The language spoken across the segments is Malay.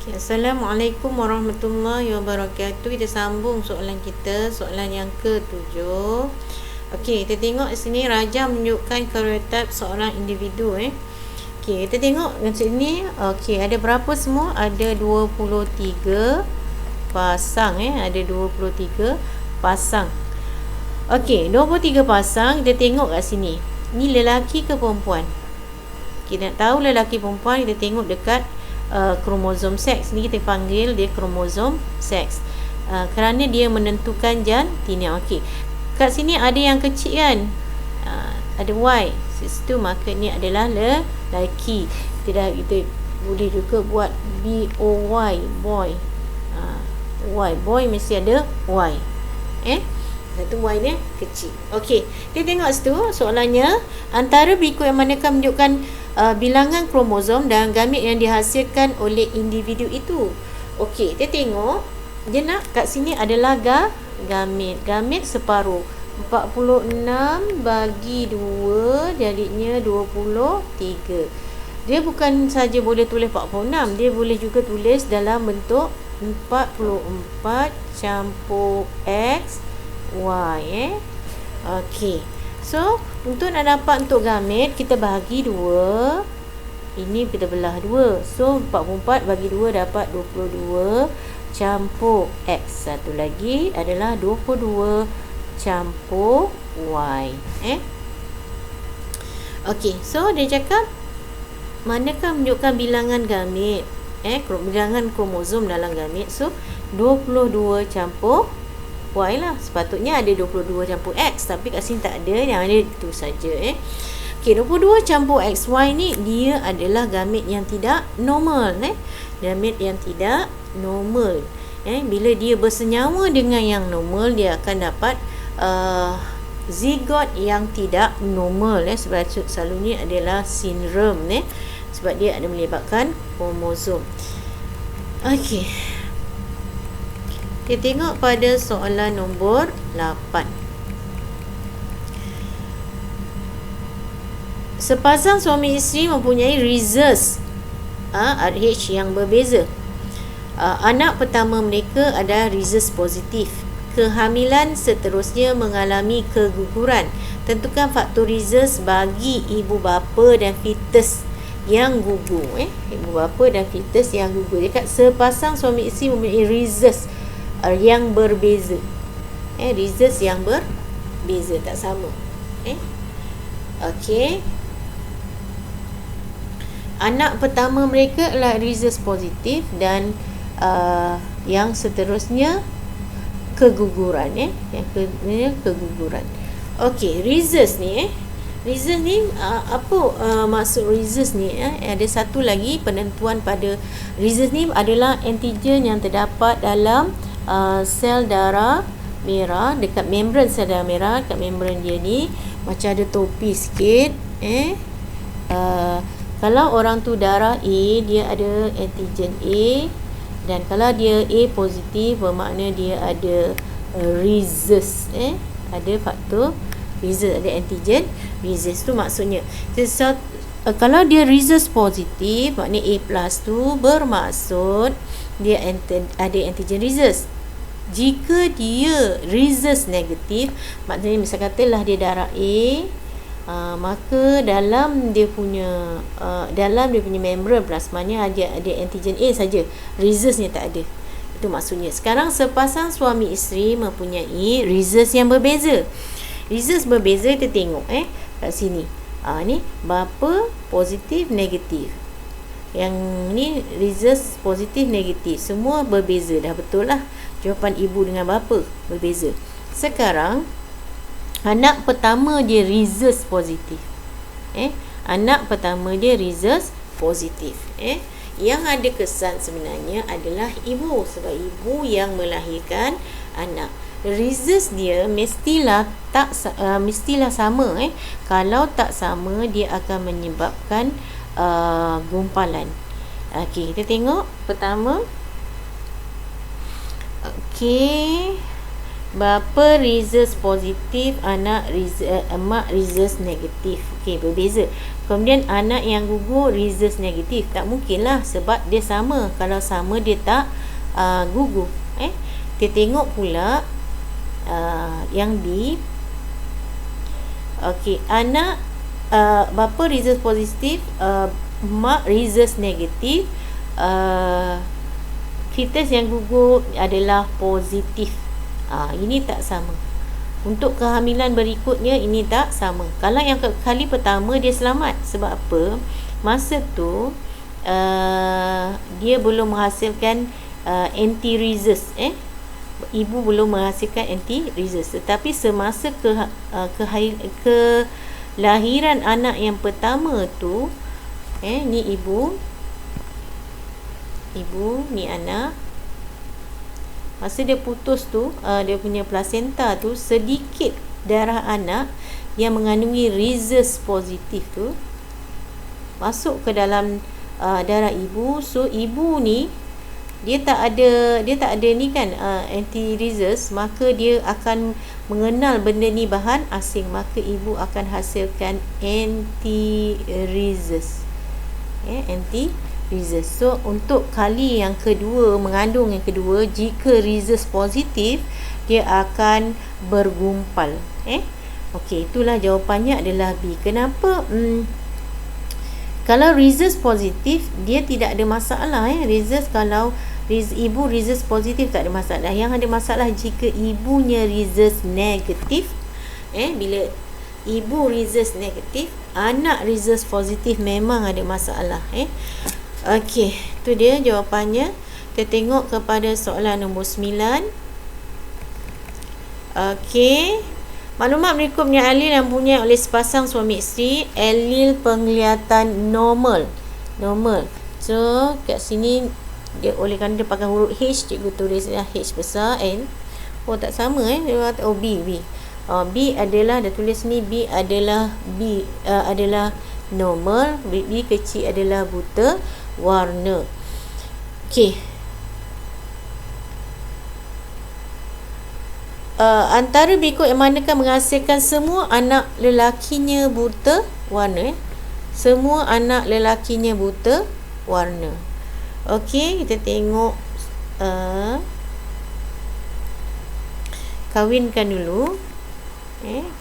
Okay, Assalamualaikum warahmatullahi wabarakatuh. Kita sambung soalan kita, soalan yang ke-7. Okey, kita tengok di sini Raja menunjukkan karyotype seorang individu. Okey, kita tengok di sini. Okey, ada berapa semua? Ada 23 pasang. Ada 23 pasang. Okey, 23 pasang. Kita tengok kat sini. Ni lelaki ke perempuan? Kita nak tahu lelaki perempuan, kita tengok dekat kromosom seks. Ni kita panggil dia kromosom seks, kerana dia menentukan jantina. Okey, kat sini ada yang kecil kan, ada Y situ, maka ni adalah lelaki. Kita boleh juga buat BOY, boy. Y, boy mesti ada Y. Satu Y dia kecil. Okey, kita tengok situ soalannya. Antara berikut yang manakah menunjukkan bilangan kromosom dan gamet yang dihasilkan oleh individu itu? Okey, kita tengok. Dia nak kat sini adalah gamet. Gamet separuh. 46 bagi 2 jadinya 23. Dia bukan saja boleh tulis 46, dia boleh juga tulis dalam bentuk 44 campur X Y. Okey. So, untuk nak dapat untuk gamet, kita bahagi 2. Ini kita belah 2. So, 44 bagi 2 dapat 22 campur X. Satu lagi adalah 22 campur Y. Okey, so dia cakap manakah menunjukkan bilangan gamet? Bilangan kromosom dalam gamet. So, 22 campur Y lah. Sepatutnya ada 22 campur X, tapi kat sini tak ada, yang ada itu saja. Okey, 22 campur XY ni dia adalah gamet yang tidak normal. Gamet yang tidak normal. Bila dia bersenyawa dengan yang normal, dia akan dapat zigot yang tidak normal. Sebab selalunya adalah sindrom, sebab dia ada melibatkan kromosom. Okey, kita tengok pada soalan nombor 8. Sepasang suami isteri mempunyai rhesus RH yang berbeza. Anak pertama mereka ada rhesus positif. Kehamilan seterusnya mengalami keguguran. Tentukan faktor rhesus bagi ibu bapa dan fetus yang gugur. Ibu bapa dan fetus yang gugur. Dekat sepasang suami isteri mempunyai rhesus yang berbeza. Rhesus yang berbeza, tak sama. Okey. Anak pertama mereka adalah rhesus positif dan yang seterusnya keguguran. Yang keguguran. Okey, rhesus ni rhesus ni apa maksud rhesus ni? Ada satu lagi penentuan pada rhesus ni adalah antigen yang terdapat dalam sel darah merah, dekat membran sel darah merah. Dekat membran dia ni macam ada topi sikit. Kalau orang tu darah A, dia ada antigen A, dan kalau dia A positif, bermakna dia ada rhesus. Ada faktor rhesus, ada antigen rhesus. Tu maksudnya. So, kalau dia rhesus positif, maknanya A plus tu bermaksud dia ada antigen rhesus. Jika dia rhesus negatif, maknanya misal katalah dia darah A, maka dalam dia punya membran plasmanya ada antigen A saja, rhesusnya tak ada. Itu maksudnya. Sekarang sepasang suami isteri mempunyai rhesus yang berbeza. Rhesus berbeza, kita tengok kat sini. Ni bapa positif negatif. Yang ni rhesus positif negatif, semua berbeza. Dah betul lah jawapan ibu dengan bapa berbeza. Sekarang anak pertama dia rhesus positif. Anak pertama dia rhesus positif. Yang ada kesan sebenarnya adalah ibu, sebab ibu yang melahirkan anak. Rhesus dia mestilah sama. Kalau tak sama, dia akan menyebabkan gumpalan. Okey, kita tengok pertama. Okey, Bapa rhesus positif, mak rhesus negatif. Okey, berbeza. Kemudian anak yang gugur rhesus negatif. Tak mungkinlah sebab dia sama. Kalau sama dia tak gugur. Kita tengok pula yang B. Okey, anak bapa rhesus positif, mak rhesus negatif. Fetus yang gugur adalah positif. Ini tak sama. Untuk kehamilan berikutnya ini tak sama. Kalau yang kali pertama dia selamat. Sebab apa? Masa tu dia belum menghasilkan anti-rhesus. Ibu belum menghasilkan anti-rhesus. Tetapi semasa kelahiran anak yang pertama tu, ni ibu, ni anak. Masa dia putus tu, dia punya plasenta tu, sedikit darah anak yang mengandungi rhesus positif tu masuk ke dalam darah ibu. So ibu ni dia tak ada ni kan, anti rhesus, maka dia akan mengenal benda ni bahan asing, maka ibu akan hasilkan anti rhesus. Anti rhesus. So untuk kali yang kedua, mengandung yang kedua, jika rhesus positif, dia akan bergumpal. Okey, itulah jawapannya adalah B. Kenapa? Kalau rhesus positif, dia tidak ada masalah. Rhesus, kalau ibu rhesus positif tak ada masalah. Yang ada masalah jika ibunya rhesus negatif. Bila ibu rhesus negatif, anak rhesus positif, memang ada masalah. Okey, tu dia jawapannya. Kita tengok kepada soalan nombor 9. Okey. Maklumat berikut mengenai alil yang punya oleh sepasang suami isteri. Alil penglihatan normal. So, kat sini dia, oleh kerana dia pakai huruf H, cikgu tulis H besar N. Tak sama B. B adalah, dia tulis ni B adalah normal, B kecil adalah buta warna. Okey. Antara berikut yang manakah menghasilkan semua anak lelakinya buta warna? Semua anak lelakinya buta warna. Okey, kita tengok kahwinkan dulu.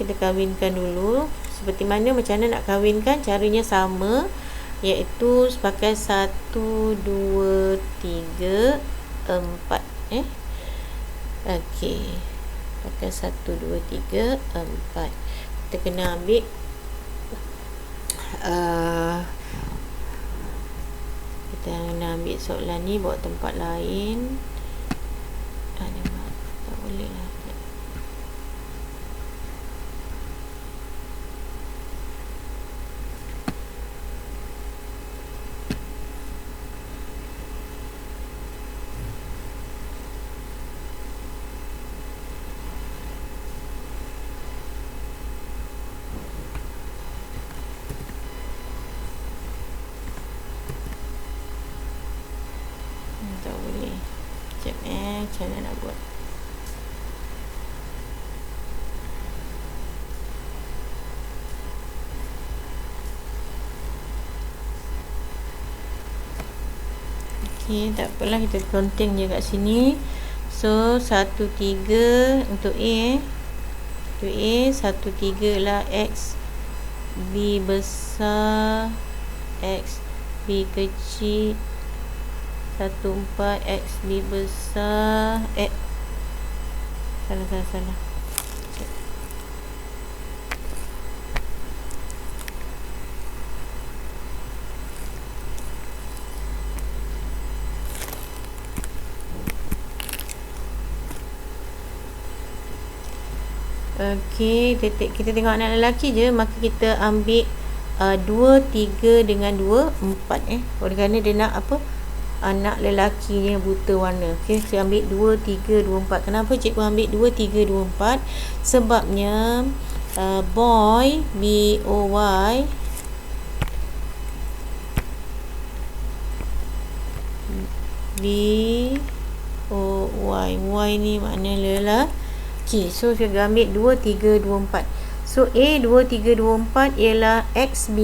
Kita kahwinkan dulu. Seperti mana, macam mana nak kahwinkan? Caranya sama, iaitu pakai 1, 2, 3, 4. Okey, pakai 1, 2, 3, 4. Kita kena ambil kita kena ambil soalan ni bawa tempat lain. Tak boleh lah. Tak boleh. Sekejap macam mana nak buat? Okey, tak apalah, kita counting je kat sini. So 1, 3 untuk A. Untuk A 1, 3 lah X B besar, X B kecil, 1, 4 X B besar. Salah. Okey, kita tengok anak lelaki je, maka kita ambil 2, 3 dengan 2, 4. Oleh kerana dia nak apa? Anak lelakinya buta warna. Okey, saya ambil 2, 3, 2, 4. Kenapa cikgu ambil 2, 3, 2, 4? Sebabnya boy, B-O-Y, B-O-Y, Y ni maknanya Okey, so kita ambil 2, 3, 2, 4. So A 2, 3, 2, 4 ialah XB